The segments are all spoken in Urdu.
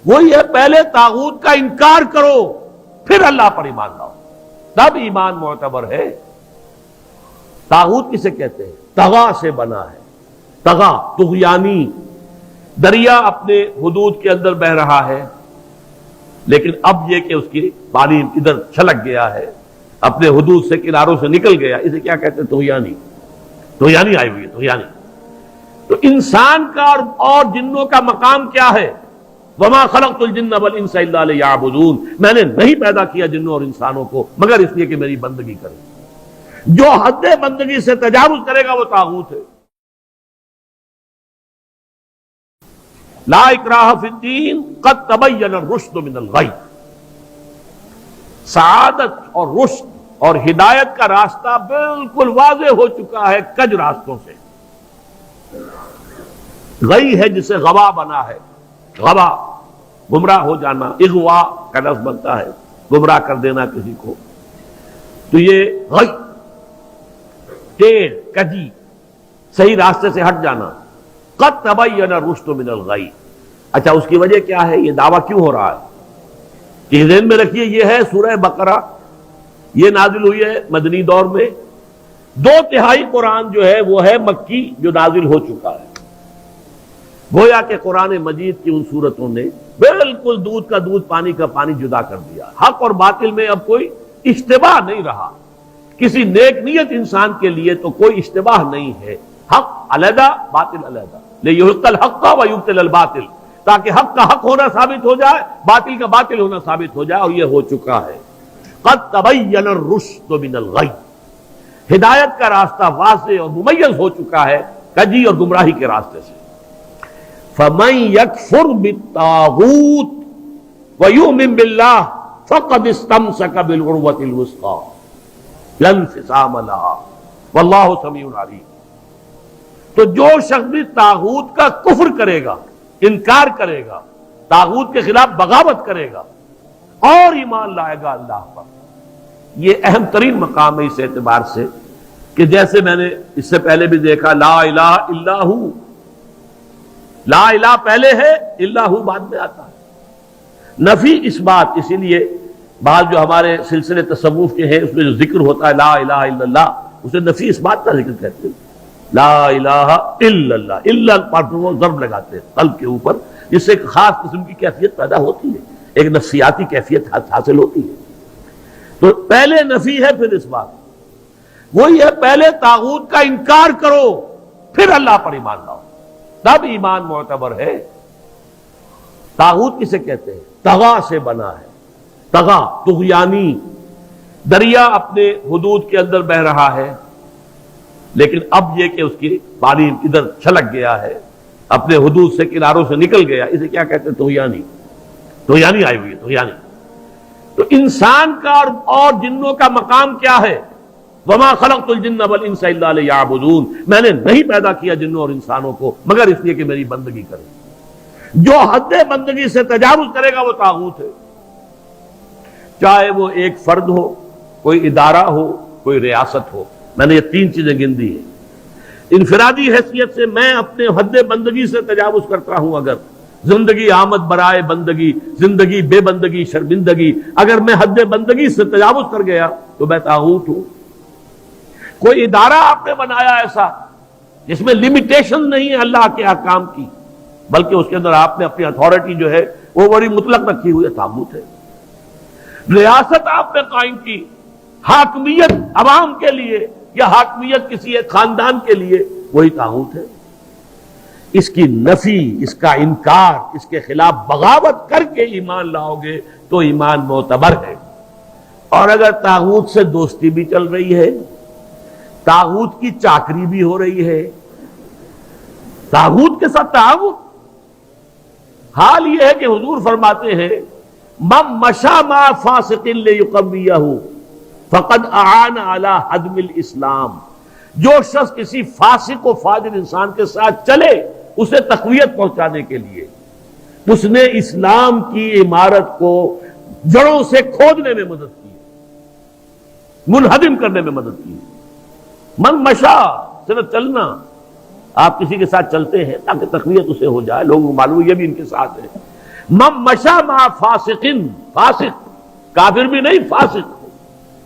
وہی ہے پہلے طاغوت کا انکار کرو پھر اللہ پر ایمان لاؤ، تب ایمان معتبر ہے۔ طاغوت کسے کہتے ہیں؟ طغا سے بنا ہے، طغا طغیانی، دریا اپنے حدود کے اندر بہ رہا ہے لیکن اب یہ کہ اس کی پانی ادھر چھلک گیا ہے، اپنے حدود سے کناروں سے نکل گیا، اسے کیا کہتے ہیں؟ طغیانی، طغیانی آئی ہوئی ہے، طغیانی۔ تو انسان کا اور جنوں کا مقام کیا ہے؟ وما خلقت الجن والانس الا لیعبدون، میں نے نہیں پیدا کیا جنوں اور انسانوں کو مگر اس لیے کہ میری بندگی کریں۔ جو حد بندگی سے تجاوز کرے گا وہ طاغوت ہے۔ لا اکراہ فی الدین قد تبین الرشد من الغی، سعادت اور رشد اور ہدایت کا راستہ بالکل واضح ہو چکا ہے کج راستوں سے۔ غی ہے جسے غوا بنا ہے، غوا گمراہ ہو جانا، اغوا کا لفظ بنتا ہے گمراہ کر دینا کسی کو، تو یہ غی ٹیڑھ کجی صحیح راستے سے ہٹ جانا۔ قد تبین الرشد من الغی، اچھا اس کی وجہ کیا ہے؟ یہ دعویٰ کیوں ہو رہا ہے کہ ذہن میں رکھیے یہ ہے سورہ بقرہ، یہ نازل ہوئی ہے مدنی دور میں، 2/3 قرآن جو ہے وہ ہے مکی جو نازل ہو چکا ہے۔ گویا کہ قرآن مجید کی ان صورتوں نے بالکل دودھ کا دودھ پانی کا پانی جدا کر دیا، حق اور باطل میں اب کوئی اشتباہ نہیں رہا، کسی نیک نیت انسان کے لیے تو کوئی اشتباہ نہیں ہے، حق علیحدہ باطل علیحدہ، لیحق الحق ویبطل الباطل، تاکہ حق کا حق ہونا ثابت ہو جائے، باطل کا باطل ہونا ثابت ہو جائے، اور یہ ہو چکا ہے۔ قد تبین الرشد من الغی، ہدایت کا راستہ واضح اور ممیز ہو چکا ہے کجی اور گمراہی کے راستے سے۔ فَمَن يَكْفُرْ بِالطَّاغُوتِ وَيُؤْمِن بِاللَّهِ فَقَدِ اسْتَمْسَكَ بِالْعُرْوَةِ الْوُثْقَىٰ لَا انفصام لَهَا وَاللَّهُ سَمِيعٌ عَلِيمٌ۔ تو جو شخص بھی طاغوت کا کفر کرے گا، انکار کرے گا، طاغوت کے خلاف بغاوت کرے گا اور ایمان لائے گا اللہ پر، یہ اہم ترین مقام ہے اس اعتبار سے کہ جیسے میں نے اس سے پہلے بھی دیکھا، لا الہ الا ہو، لا الہ پہلے ہے، الا ہو بعد میں آتا ہے، نفی اس بات۔ اسی لیے بعض جو ہمارے سلسلے تصوف کے ہیں اس میں جو ذکر ہوتا ہے لا الہ الا اللہ، اسے نفی اس بات کا ذکر کہتے ہیں، لا الہ الا اللہ، الا پر وہ ضرب لگاتے ہیں قلب کے اوپر، جس سے ایک خاص قسم کی کیفیت پیدا ہوتی ہے، ایک نفسیاتی کیفیت حاصل ہوتی ہے۔ تو پہلے نفی ہے پھر اس بات، وہی ہے پہلے طاغوت کا انکار کرو پھر اللہ پر ایمان لاؤ، تب ایمان معتبر ہے۔ طاغوت کسے کہتے ہیں؟ طغا سے بنا ہے، طغا طغیانی، دریا اپنے حدود کے اندر بہ رہا ہے لیکن اب یہ کہ اس کی پانی ادھر چھلک گیا ہے، اپنے حدود سے کناروں سے نکل گیا، اسے کیا کہتے ہیں؟ طغیانی، طغیانی آئی ہوئی ہے، طغیانی۔ تو انسان کا اور جنوں کا مقام کیا ہے؟ وما خلقت الجن والانس الا لیعبدون، میں نے نہیں پیدا کیا جنوں اور انسانوں کو مگر اس لیے کہ میری بندگی کریں۔ جو حد بندگی سے تجاوز کرے گا وہ طاغوت ہے، چاہے وہ ایک فرد ہو، کوئی ادارہ ہو، کوئی ریاست ہو۔ میں نے یہ 3 چیزیں گن دی ہیں۔ انفرادی حیثیت سے میں اپنے حد بندگی سے تجاوز کرتا ہوں، اگر زندگی آمد برائے بندگی، زندگی بے بندگی شرمندگی، اگر میں حد بندگی سے تجاوز کر گیا تو میں طاغوت ہوں۔ کوئی ادارہ آپ نے بنایا ایسا جس میں لمیٹیشن نہیں ہے اللہ کے احکام کی، بلکہ اس کے اندر آپ نے اپنی اتھارٹی جو ہے وہ بڑی مطلق رکھی ہوئی ہے، طاغوت ہے۔ ریاست آپ نے قائم کی، حاکمیت عوام کے لیے یا حاکمیت کسی ایک خاندان کے لیے، وہی طاغوت ہے۔ اس کی نفی، اس کا انکار، اس کے خلاف بغاوت کر کے ایمان لاؤ گے تو ایمان معتبر ہے۔ اور اگر طاغوت سے دوستی بھی چل رہی ہے، طاغوت کی چاکری بھی ہو رہی ہے، طاغوت کے ساتھ تعاون، حال یہ ہے کہ حضور فرماتے ہیں من مشى مع فاسق ليقويه فقد اعان على هدم الاسلام، جو شخص کسی فاسق و فاجر انسان کے ساتھ چلے اسے تقویت پہنچانے کے لیے، اس نے اسلام کی عمارت کو جڑوں سے کھودنے میں مدد کی، منہدم کرنے میں مدد کی۔ من مشا صرف چلنا، آپ کسی کے ساتھ چلتے ہیں تاکہ تقویت اسے ہو جائے، لوگوں کو معلوم یہ بھی ان کے ساتھ ہے۔ من مشا مع فاسق، فاسق کافر بھی نہیں، فاسق،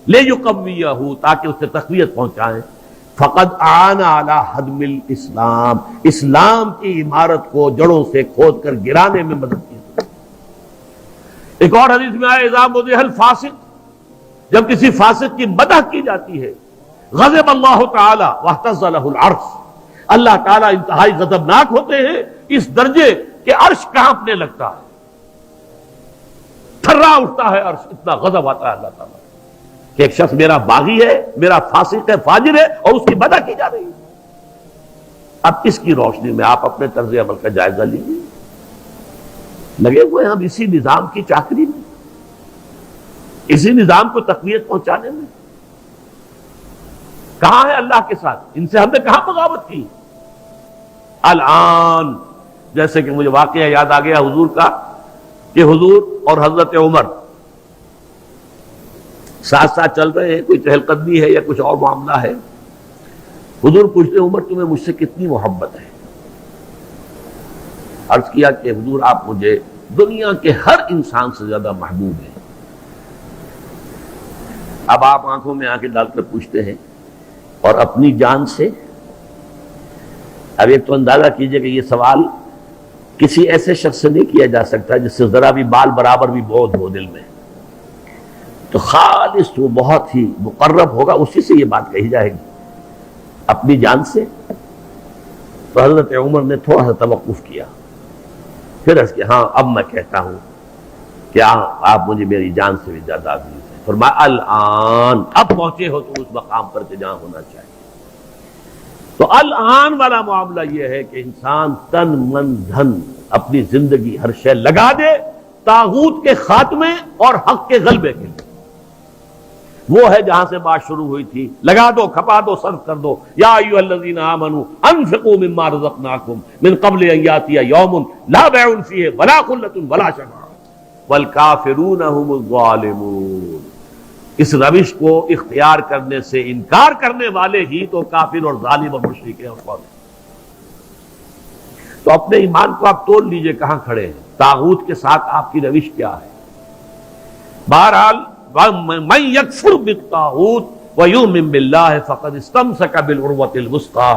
لیقویہ، تاکہ اسے تقویت پہنچائیں، فقد اعان علی حدم الاسلام، اسلام کی عمارت کو جڑوں سے کھود کر گرانے میں مدد کی۔ ایک اور حدیث میں آیا اذا مدح الفاسق، جب کسی فاسق کی مدح کی جاتی ہے، غضب اللہ تعالی واہتز لہ العرش، اللہ تعالیٰ انتہائی غضبناک ہوتے ہیں اس درجے کہ عرش کانپنے لگتا ہے، تھرا اٹھتا ہے عرش، اتنا غضب آتا ہے اللہ تعالیٰ کہ ایک شخص میرا باغی ہے، میرا فاسق ہے، فاجر ہے، اور اس کی مدح کی جا رہی ہے۔ اب اس کی روشنی میں آپ اپنے طرز عمل کا جائزہ لیجیے، لگے ہوئے ہم اسی نظام کی چاکری میں، اسی نظام کو تقویت پہنچانے میں۔ کہاں ہے اللہ کے ساتھ؟ ان سے ہم نے کہاں بغاوت کی؟ الآن جیسے کہ مجھے واقعہ یاد آ گیا حضور کا، کہ حضور اور حضرت عمر ساتھ ساتھ چل رہے ہیں، کوئی چہل قدمی ہے یا کچھ اور معاملہ ہے، حضور پوچھتے عمر تمہیں مجھ سے کتنی محبت ہے؟ عرض کیا کہ حضور آپ مجھے دنیا کے ہر انسان سے زیادہ محبوب ہیں۔ اب آپ آنکھوں میں آنکھیں ڈال کر پوچھتے ہیں اور اپنی جان سے؟ اب ایک تو اندازہ کیجئے کہ یہ سوال کسی ایسے شخص سے نہیں کیا جا سکتا جس سے ذرا بھی بال برابر بھی بودھ ہو دل میں، تو خالص وہ بہت ہی مقرب ہوگا، اسی سے یہ بات کہی جائے گی۔ اپنی جان سے؟ تو حضرت عمر نے تھوڑا سا توقف کیا، پھر عرض کیا ہاں اب میں کہتا ہوں کہ آپ مجھے میری جان سے بھی زیادہ عزیز ہیں۔ فرمایا الآن، اب پہنچے ہو تو اس مقام پر کہ جہاں ہونا چاہیے۔ تو الآن والا معاملہ یہ ہے کہ انسان تن من دھن اپنی زندگی ہر شے لگا دے طاغوت کے خاتمے اور حق کے غلبے کے لیے۔ وہ ہے جہاں سے بات شروع ہوئی تھی، لگا دو، کھپا دو، صرف کر دو۔ یا ایھا الذین آمنوا انفقوا مما رزقناکم من قبل ان یاتی یوم لا بیع فیہ ولا خلۃ ولا شفاعۃ والکافرون هم الظالمون۔ اس روش کو اختیار کرنے سے انکار کرنے والے ہی تو کافر اور ظالم اور مشرک ہیں۔ تو اپنے ایمان کو آپ تول لیجئے کہاں کھڑے ہیں، طاغوت کے ساتھ آپ کی روش کیا ہے۔ بہرحال من یکفر بالطاغوت ویؤمن باللہ فقد استمسک بالعروۃ الوثقی،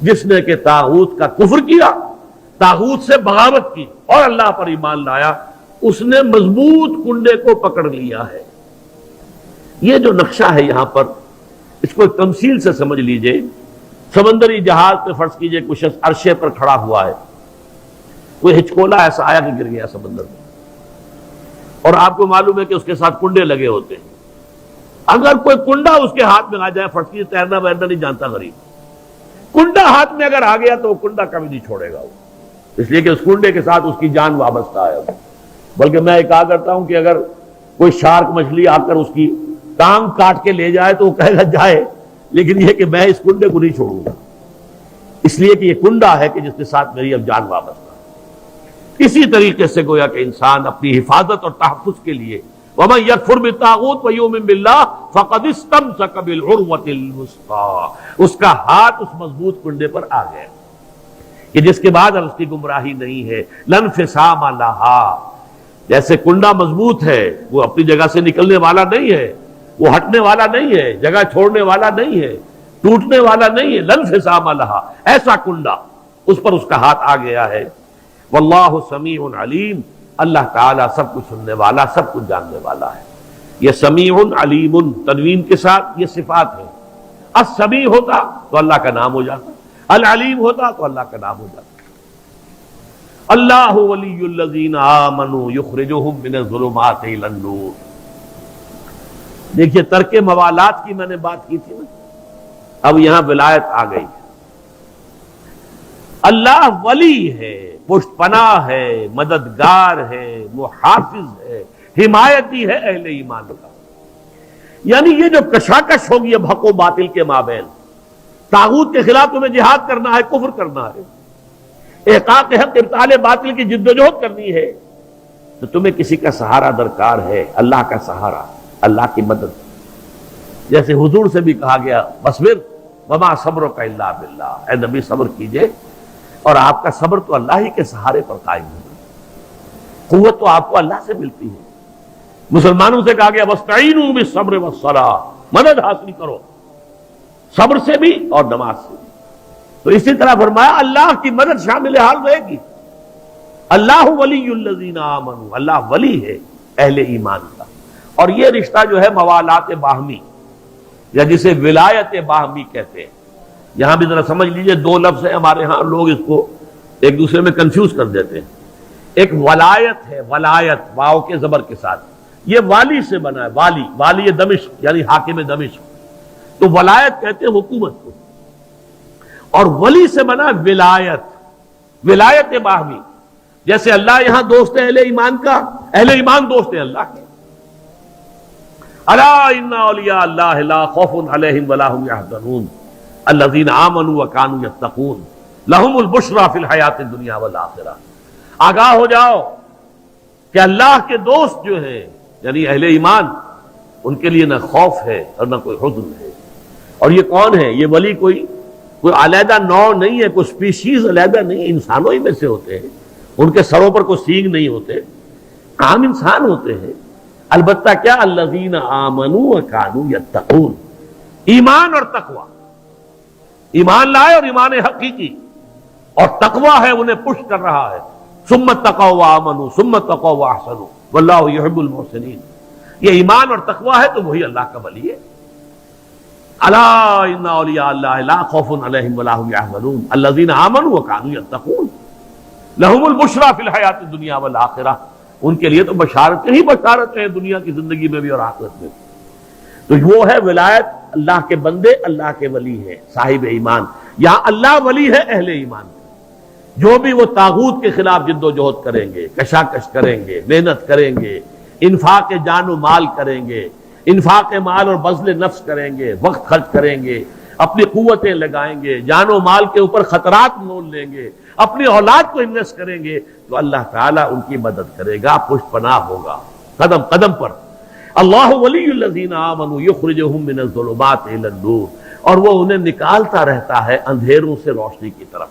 جس نے کہ طاغوت کا کفر کیا، طاغوت سے بغاوت کی اور اللہ پر ایمان لایا، اس نے مضبوط کنڈے کو پکڑ لیا ہے۔ یہ جو نقشہ ہے یہاں پر، اس کو ایک تمثیل سے سمجھ لیجئے۔ سمندری جہاز پہ فرض کیجئے کچھ شخص عرشے پر کھڑا ہوا ہے، کوئی ہچکولا ایسا آیا کہ گر گیا سمندر میں، اور آپ کو معلوم ہے کہ اس کے ساتھ کنڈے لگے ہوتے ہیں۔ اگر کوئی کنڈا اس کے ہاتھ میں آ جائے، فرض کیجئے تیرنا ویرنا نہیں جانتا غریب، کنڈا ہاتھ میں اگر آ گیا تو وہ کنڈا کبھی نہیں چھوڑے گا، وہ اس لیے کہ اس کنڈے کے ساتھ اس کی جان وابستہ ہے۔ بلکہ میں یہ کہا کرتا ہوں کہ اگر کوئی شارک مچھلی آ کر اس کی ٹانگ کاٹ کے لے جائے تو وہ کہے گا جائے، لیکن یہ کہ میں اس کنڈے کو نہیں چھوڑوں گا، اس لیے کہ یہ کنڈا ہے کہ جس کے ساتھ میری اب جان وابستہ ہے۔ اسی طریقے سے گویا کہ انسان اپنی حفاظت اور تحفظ کے لیے وَمَن يَكْفُرْ بِالطَّاغُوتِ وَيُؤْمِن بِاللَّهِ فَقَدِ اسْتَمْسَكَ بِالْعُرْوَةِ الْوُثْقَىٰ، اس کا ہاتھ اس مضبوط کنڈے پر آ گیا کہ جس کے بعد اب اس کی گمراہی نہیں ہے۔ لَا انفصام لَهَا، جیسے کنڈا مضبوط ہے، وہ اپنی جگہ سے نکلنے والا نہیں ہے، وہ ہٹنے والا نہیں ہے، جگہ چھوڑنے والا نہیں ہے، ٹوٹنے والا نہیں ہے۔ لَا انفصام لَهَا، ایسا کنڈا اس پر اس کا ہاتھ آ گیا ہے۔ واللہ سمیع علیم، اللہ تعالیٰ سب کچھ سننے والا، سب کچھ جاننے والا ہے۔ یہ سمیع علیم تنوین کے ساتھ یہ صفات ہیں۔ السمیع ہوتا تو اللہ کا نام ہو جاتا، العلیم ہوتا تو اللہ کا نام ہو جاتا۔ اللہ ولی الذین آمنوا یخرجہم من الظلمات الی النور۔ دیکھیے ترک موالات کی میں نے بات کی تھی نا، اب یہاں ولایت آ گئی۔ اللہ ولی ہے، پشت پناہ ہے، مددگار ہے، محافظ ہے، حمایتی ہے اہل ایمان کا۔ یعنی یہ جو کشاکش ہوگی اب حق و باطل کے مابین، طاغوت کے خلاف تمہیں جہاد کرنا ہے، کفر کرنا ہے، احقاق حق ابطال باطل کی جدوجہد کرنی ہے، تو تمہیں کسی کا سہارا درکار ہے، اللہ کا سہارا، اللہ کی مدد۔ جیسے حضور سے بھی کہا گیا وَاصْبِرْ وَمَا صَبْرُكَ إِلَّا بِاللَّهِ، اے نبی صبر کیجئے اور آپ کا صبر تو اللہ ہی کے سہارے پر قائم ہوگا۔ قوت تو آپ کو اللہ سے ملتی ہے. مسلمانوں سے کہا گیا وَاسْتَعِينُوا بِالصَّبْرِ وَالصَّلَاةِ، مدد حاصل کرو صبر سے بھی اور نماز سے بھی. تو اسی طرح فرمایا اللہ کی مدد شامل حال رہے گی. اللہ ولی الذین آمنوا، اللہ ولی ہے اہل ایمان کا. اور یہ رشتہ جو ہے موالات باہمی یا جسے ولایت باہمی کہتے ہیں. یہاں بھی ذرا سمجھ لیجئے، دو لفظ ہیں ہمارے ہاں، لوگ اس کو ایک دوسرے میں کنفیوز کر دیتے ہیں. ایک ولایت ہے، ولایت واو کے زبر کے ساتھ، یہ والی سے بنا ہے. والی، والی دمشق یعنی حاکم دمشق. تو ولایت کہتے ہیں حکومت کو، اور ولی سے بنا ولایت، ولایت باہمی. جیسے اللہ یہاں دوست ہے اہل ایمان کا، اہل ایمان دوست ہیں اللہ کے. الا ان اولیاء اللہ لا خوف علیہم ولا هم يحزنون الذین آمنوا وکانوا یتقون لہم البشریٰ فی الحیاۃ الدنیا والآخرہ. آگاہ ہو جاؤ کہ اللہ کے دوست جو ہیں یعنی اہل ایمان، ان کے لیے نہ خوف ہے اور نہ کوئی حزن ہے. اور یہ کون ہے؟ یہ ولی کوئی علیحدہ نوع نہیں ہے، کوئی سپیشیز علیحدہ نہیں، انسانوں ہی میں سے ہوتے ہیں. ان کے سروں پر کوئی سینگ نہیں ہوتے، عام انسان ہوتے ہیں. البتہ کیا؟ الذین آمنوا وکانوا یتقون. ایمان اور تقوی، ایمان لائے اور ایمان حقیقی، اور تقوی ہے انہیں پش کر رہا ہے. ثم اتقوا وآمنوا ثم اتقوا واحسنوا واللہ یحب المحسنین. یہ ایمان اور تقوی ہے تو وہی اللہ کا ولی ہے. الا ان اولیاء اللہ لا خوف علیہم ولا هم يحزنون الذین آمنوا وکانوا یتقون لہم البشریٰ فی الحیاۃ الدنیا والآخرہ. ان کے لیے تو بشارتیں ہی بشارتیں ہیں دنیا کی زندگی میں بھی اور آخرت میں. تو وہ ہے ولایت، اللہ کے بندے اللہ کے ولی ہیں صاحب ایمان. یہاں اللہ ولی ہے اہل ایمان. جو بھی وہ طاغوت کے خلاف جد و جہد کریں گے، کشاکش کریں گے، محنت کریں گے، انفاق جان و مال کریں گے، انفاق مال اور بذل نفس کریں گے، وقت خرچ کریں گے، اپنی قوتیں لگائیں گے، جان و مال کے اوپر خطرات مول لیں گے، اپنی اولاد کو انویسٹ کریں گے، تو اللہ تعالیٰ ان کی مدد کرے گا، پشت پناہ ہوگا قدم قدم پر. اللہ ولی الذین آمنوا یخرجہم من الظلمات الی النور. اور وہ انہیں نکالتا رہتا ہے اندھیروں سے روشنی کی طرف.